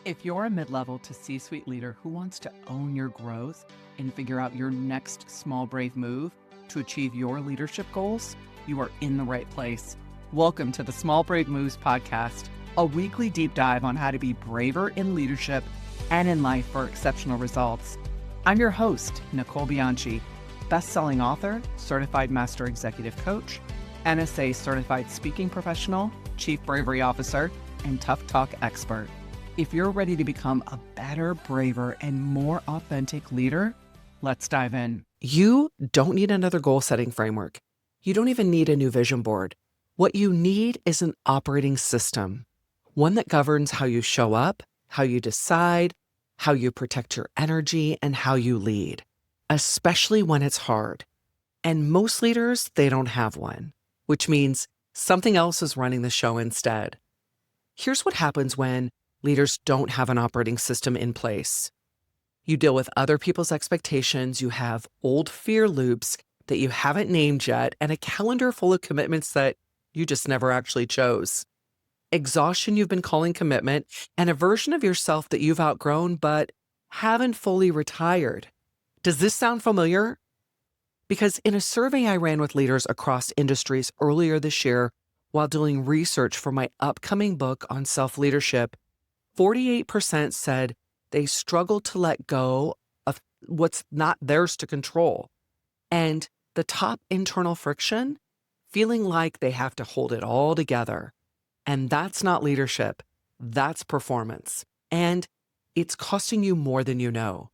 If you're a mid-level to C-suite leader who wants to own your growth and figure out your next small, brave move to achieve your leadership goals, you are in the right place. Welcome to the Small Brave Moves podcast, a weekly deep dive on how to be braver in leadership and in life for exceptional results. I'm your host, Nicole Bianchi, best-selling author, certified master executive coach, NSA certified speaking professional, chief bravery officer, and tough talk expert. If you're ready to become a better, braver, and more authentic leader, let's dive in. You don't need another goal-setting framework. You don't even need a new vision board. What you need is an operating system, one that governs how you show up, how you decide, how you protect your energy, and how you lead, especially when it's hard. And most leaders, they don't have one, which means something else is running the show instead. Here's what happens when leaders don't have an operating system in place. You deal with other people's expectations, you have old fear loops that you haven't named yet, and a calendar full of commitments that you just never actually chose. Exhaustion you've been calling commitment, and a version of yourself that you've outgrown but haven't fully retired. Does this sound familiar? Because in a survey I ran with leaders across industries earlier this year while doing research for my upcoming book on self-leadership, 48% said they struggle to let go of what's not theirs to control. And the top internal friction, feeling like they have to hold it all together. And that's not leadership, that's performance. And it's costing you more than you know.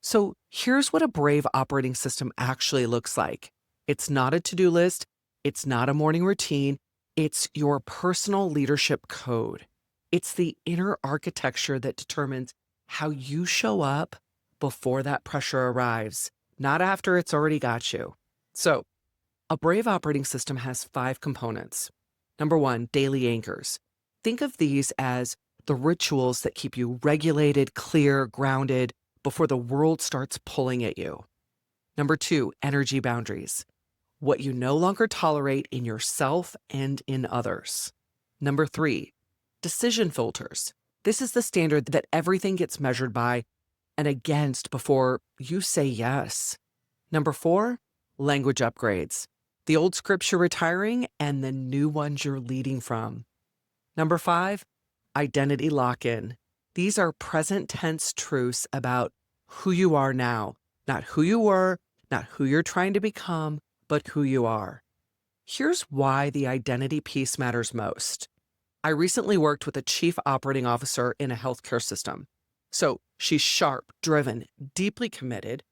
So here's what a brave operating system actually looks like. It's not a to-do list, it's not a morning routine, it's your personal leadership code. It's the inner architecture that determines how you show up before that pressure arrives, not after it's already got you. So, a brave operating system has 5 components. Number 1, daily anchors. Think of these as the rituals that keep you regulated, clear, grounded before the world starts pulling at you. Number 2, energy boundaries. What you no longer tolerate in yourself and in others. Number 3, decision filters. This is the standard that everything gets measured by and against before you say yes. Number 4, language upgrades. The old scripts you're retiring and the new ones you're leading from. Number 5, identity lock-in. These are present tense truths about who you are now, not who you were, not who you're trying to become, but who you are. Here's why the identity piece matters most. I recently worked with a chief operating officer in a healthcare system. So she's sharp, driven, deeply committed,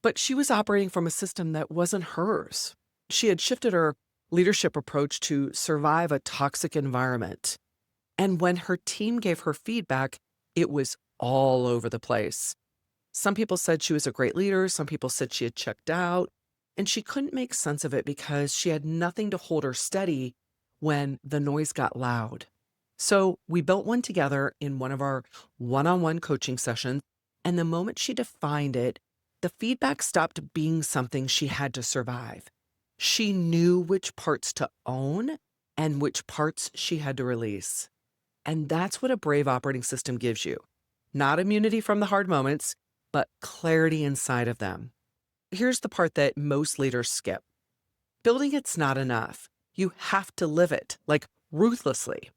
but she was operating from a system that wasn't hers. She had shifted her leadership approach to survive a toxic environment. And when her team gave her feedback, it was all over the place. Some people said she was a great leader, some people said she had checked out, and she couldn't make sense of it because she had nothing to hold her steady when the noise got loud. So we built one together in one of our one-on-one coaching sessions, and the moment she defined it, the feedback stopped being something she had to survive. She knew which parts to own and which parts she had to release. And that's what a brave operating system gives you. Not immunity from the hard moments, but clarity inside of them. Here's the part that most leaders skip. Building it's not enough. You have to live it, like ruthlessly.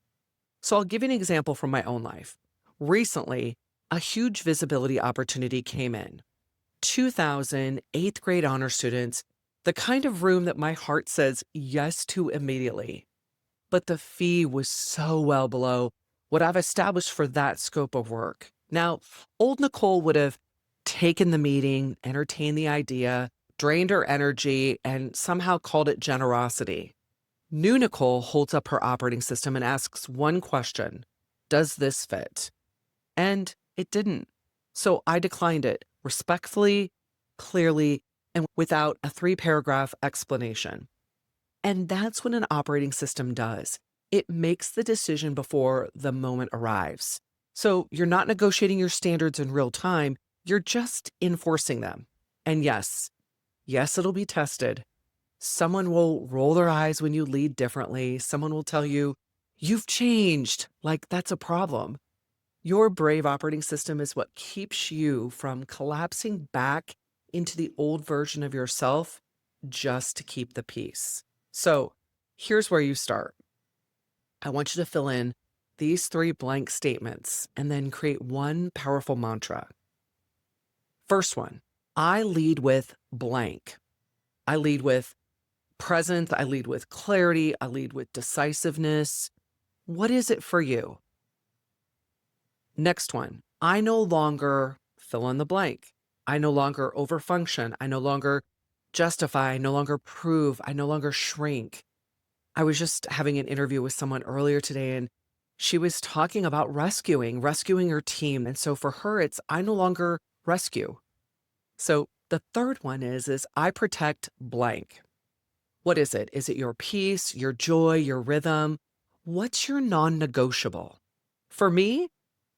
So I'll give you an example from my own life. Recently, a huge visibility opportunity came in. 2,000 8th grade honor students, the kind of room that my heart says yes to immediately. But the fee was so well below what I've established for that scope of work. Now, old Nicole would have taken the meeting, entertained the idea, drained her energy, and somehow called it generosity. New Nicole holds up her operating system and asks one question: does this fit? And it didn't. So I declined it respectfully, clearly, and without a 3-paragraph explanation. And that's what an operating system does. It makes the decision before the moment arrives. So you're not negotiating your standards in real time, you're just enforcing them. And yes, it'll be tested. Someone will roll their eyes when you lead differently. Someone will tell you, you've changed, like that's a problem. Your brave operating system is what keeps you from collapsing back into the old version of yourself just to keep the peace. So here's where you start. I want you to fill in these 3 blank statements and then create one powerful mantra. First one, I lead with blank. I lead with presence. I lead with clarity. I lead with decisiveness. What is it for you? Next one, I no longer fill in the blank. I no longer overfunction. I no longer justify. I no longer prove. I no longer shrink. I was just having an interview with someone earlier today, and she was talking about rescuing her team. And so for her, it's I no longer rescue. So the third one is I protect blank. What is it? Is it your peace, your joy, your rhythm? What's your non-negotiable? For me,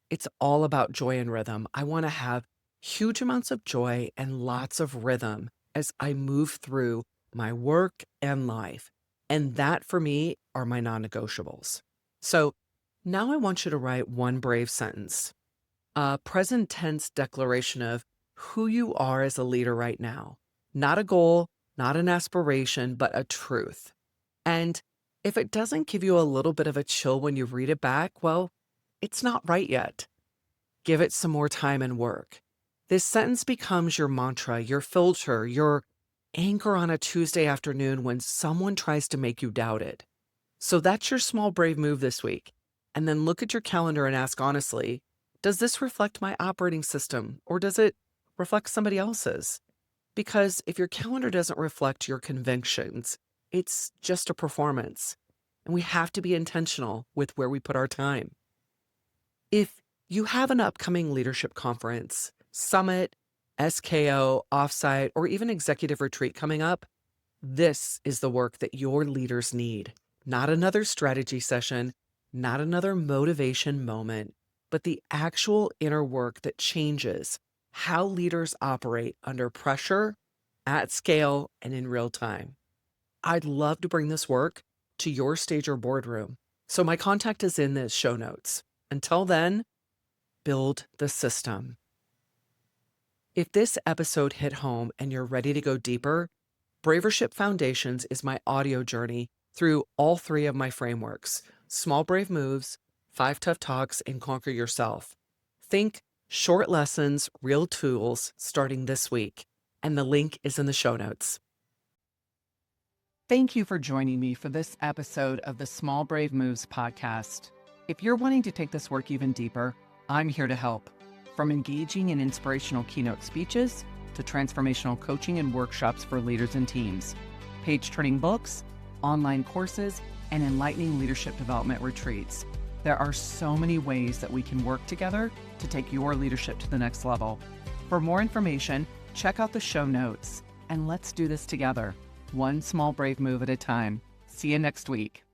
it's all about joy and rhythm. I want to have huge amounts of joy and lots of rhythm as I move through my work and life. And that for me are my non-negotiables. So now I want you to write one brave sentence, a present tense declaration of who you are as a leader right now. Not a goal, not an aspiration, but a truth. And if it doesn't give you a little bit of a chill when you read it back, well, it's not right yet. Give it some more time and work. This sentence becomes your mantra, your filter, your anchor on a Tuesday afternoon when someone tries to make you doubt it. So that's your small brave move this week. And then look at your calendar and ask honestly, does this reflect my operating system or does it reflect somebody else's? Because if your calendar doesn't reflect your convictions, it's just a performance. And we have to be intentional with where we put our time. If you have an upcoming leadership conference, summit, SKO, offsite, or even executive retreat coming up, this is the work that your leaders need. Not another strategy session, not another motivation moment, but the actual inner work that changes how leaders operate under pressure, at scale, and in real time. I'd love to bring this work to your stage or boardroom. So my contact is in the show notes. Until then, build the system. If this episode hit home and you're ready to go deeper, Bravership Foundations is my audio journey through all 3 of my frameworks: Small Brave Moves, 5 Tough Talks, and Conquer Yourself. Think short lessons, real tools starting this week. And the link is in the show notes. Thank you for joining me for this episode of the Small Brave Moves podcast. If you're wanting to take this work even deeper, I'm here to help. From engaging in inspirational keynote speeches to transformational coaching and workshops for leaders and teams, page-turning books, online courses, and enlightening leadership development retreats. There are so many ways that we can work together to take your leadership to the next level. For more information, check out the show notes, and let's do this together, one small brave move at a time. See you next week.